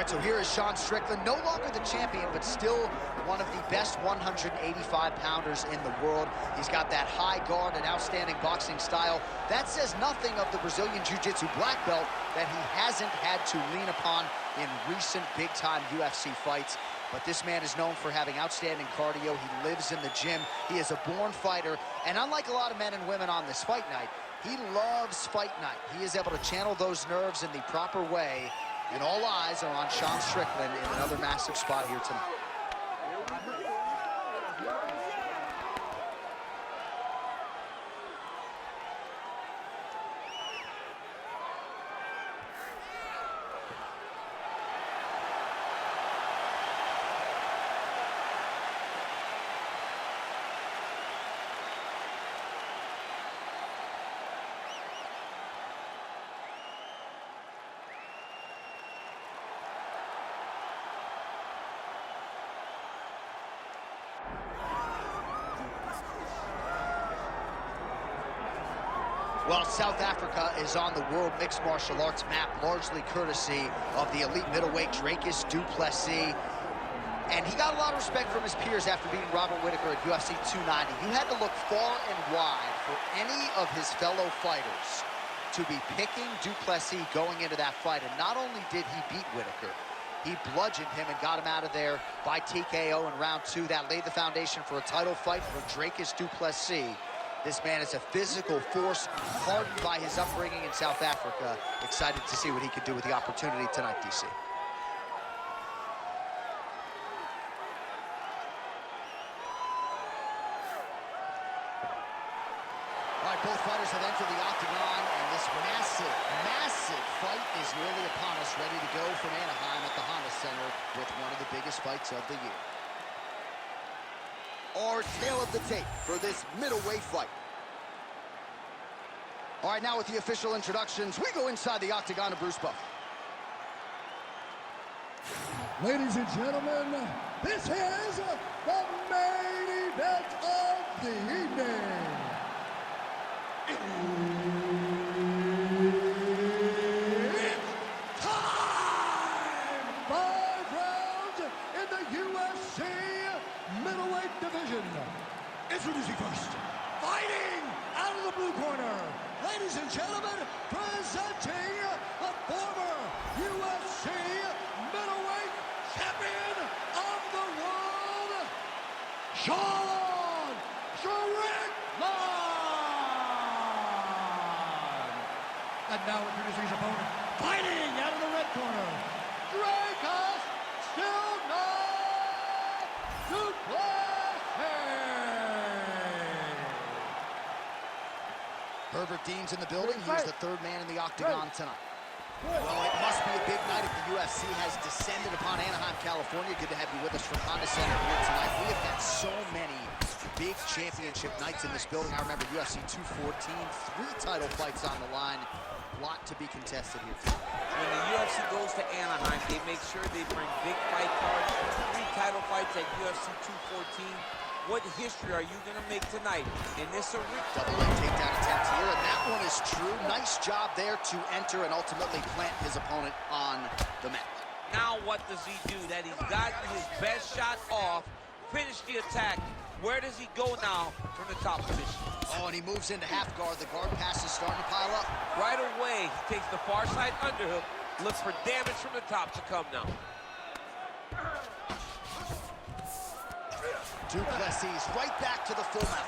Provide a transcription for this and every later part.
right, so here is Sean Strickland, no longer the champion, but still one of the best 185-pounders in the world. He's got that high guard and outstanding boxing style. That says nothing of the Brazilian Jiu-Jitsu black belt that he hasn't had to lean upon in recent big-time UFC fights. But this man is known for having outstanding cardio. He lives in the gym. He is a born fighter. And unlike a lot of men and women on this fight night, he loves fight night. He is able to channel those nerves in the proper way. And all eyes are on Sean Strickland in another massive spot here tonight. Well, South Africa is on the world mixed martial arts map, largely courtesy of the elite middleweight Dricus du Plessis. And he got a lot of respect from his peers after beating Robert Whittaker at UFC 290. You had to look far and wide for any of his fellow fighters to be picking du Plessis going into that fight. And not only did he beat Whittaker, he bludgeoned him and got him out of there by TKO in round 2. That laid the foundation for a title fight for Dricus du Plessis. This man is a physical force, hardened by his upbringing in South Africa. Excited to see what he can do with the opportunity tonight, DC. All right, both fighters have entered the octagon, and this massive fight is nearly upon us, ready to go from Anaheim at the Honda Center with one of the biggest fights of the year. Our tail of the tape for this middleweight fight. All right, now with the official introductions, we go inside the octagon of Bruce Buff. Ladies and gentlemen, this is the main event of the evening. It's time! 5 rounds in the UFC middleweight division. Introducing first, fighting out of the blue corner, ladies and gentlemen, presenting the former UFC middleweight champion of the world, Sean Strickland. And now introducing his opponent, fighting out of the red corner, Dricus still not to Herbert Dean's in the building. He's the third man in the octagon tonight. Well, it must be a big night if the UFC has descended upon Anaheim, California. Good to have you with us from Honda Center here tonight. We have had so many big championship nights in this building. I remember UFC 214, 3 title fights on the line. A lot to be contested here. When the UFC goes to Anaheim, they make sure they bring big fight cards, 3 title fights at UFC 214. What history are you going to make tonight in this arena? Double leg takedown attempt here, and that one is true. Nice job there to enter and ultimately plant his opponent on the mat. Now what does he do? That he's gotten his best shot off, finished the attack. Where does he go now from the top position? Oh, and he moves into half guard. The guard pass is starting to pile up. Right away, he takes the far side underhook, looks for damage from the top to come now. Du Plessis right back to the full mount.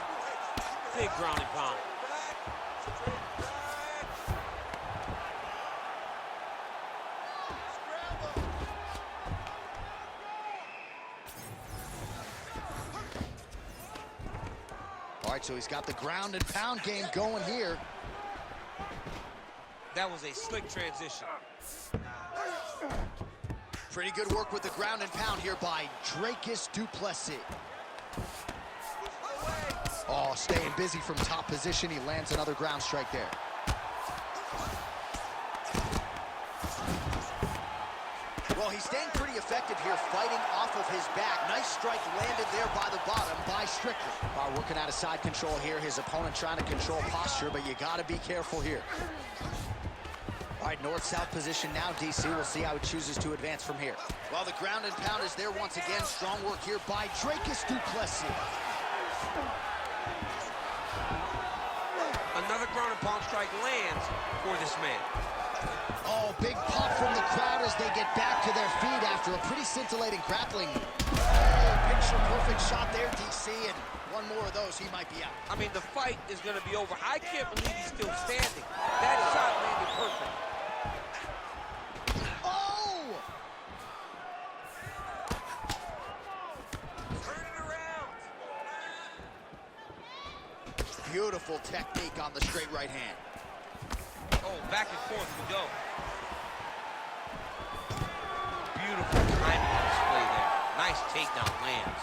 Big ground and pound. All right, so he's got the ground and pound game going here. That was a slick transition. Pretty good work with the ground and pound here by Dricus du Plessis. Oh, staying busy from top position. He lands another ground strike there. Well, he's staying pretty effective here, fighting off of his back. Nice strike landed there by the bottom by Strickland. Working out of side control here. His opponent trying to control posture, but you got to be careful here. All right, north-south position now, DC. We'll see how he chooses to advance from here. Well, the ground and pound is there once again. Strong work here by Dricus du Plessis. Another ground and pound strike lands for this man. Oh, big pop from the crowd as they get back to their feet after a pretty scintillating grappling. Oh, picture-perfect shot there, DC, and one more of those, he might be out. I mean, the fight is going to be over. I can't believe he's still standing. That shot landed perfect. Oh! Turn it around. Beautiful technique on the straight right hand. Oh, back and forth we go. Beautiful timing on display there. Nice takedown lands.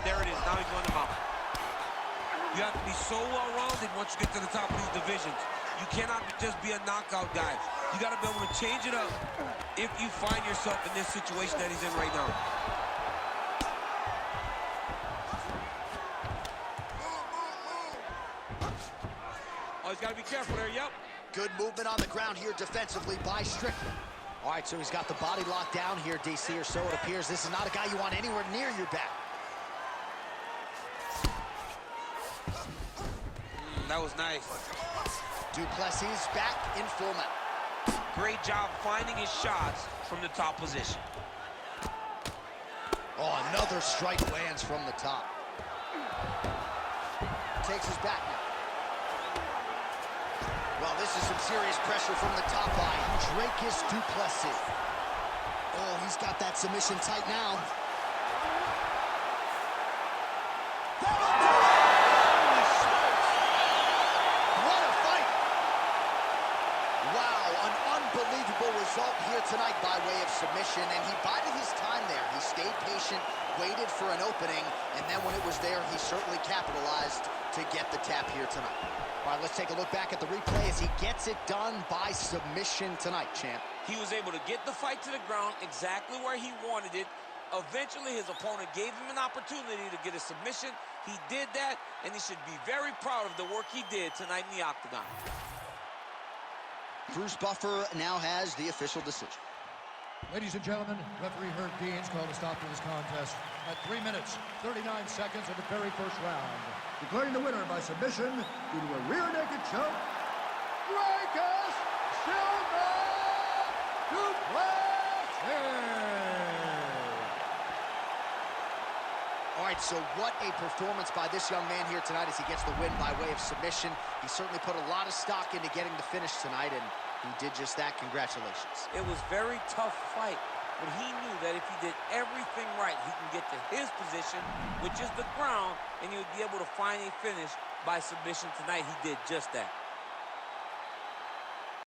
There it is. Now he's going to mount. You have to be so well-rounded once you get to the top of these divisions. You cannot just be a knockout guy. You got to be able to change it up if you find yourself in this situation that he's in right now. Oh, he's got to be careful there, yep. Good movement on the ground here defensively by Strickland. All right, so he's got the body locked down here, DC, or so it appears. This is not a guy you want anywhere near your back. That was nice. Du Plessis back in full mount. Great job finding his shots from the top position. Oh, another strike lands from the top. Takes his back now. Well, this is some serious pressure from the top by Dricus du Plessis. Oh, he's got that submission tight now. Holy smokes! What a fight! Wow, an unbelievable result here tonight by way of submission, and he bided his time there. He stayed patient, waited for an opening, and then when it was there, he certainly capitalized to get the tap here tonight. All right, let's take a look back at the replay as he gets it done by submission tonight, champ. He was able to get the fight to the ground exactly where he wanted it. Eventually, his opponent gave him an opportunity to get a submission. He did that, and he should be very proud of the work he did tonight in the octagon. Bruce Buffer now has the official decision. Ladies and gentlemen, referee Herb Deans called a stop to this contest at 3 minutes, 39 seconds of the very first round. Declaring the winner by submission due to a rear naked choke, Dricus du Plessis. All right, so what a performance by this young man here tonight as he gets the win by way of submission. He certainly put a lot of stock into getting the finish tonight, and he did just that. Congratulations. It was a very tough fight, but he knew that if he did everything right, he can get to his position, which is the ground, and he would be able to find a finish by submission tonight. He did just that.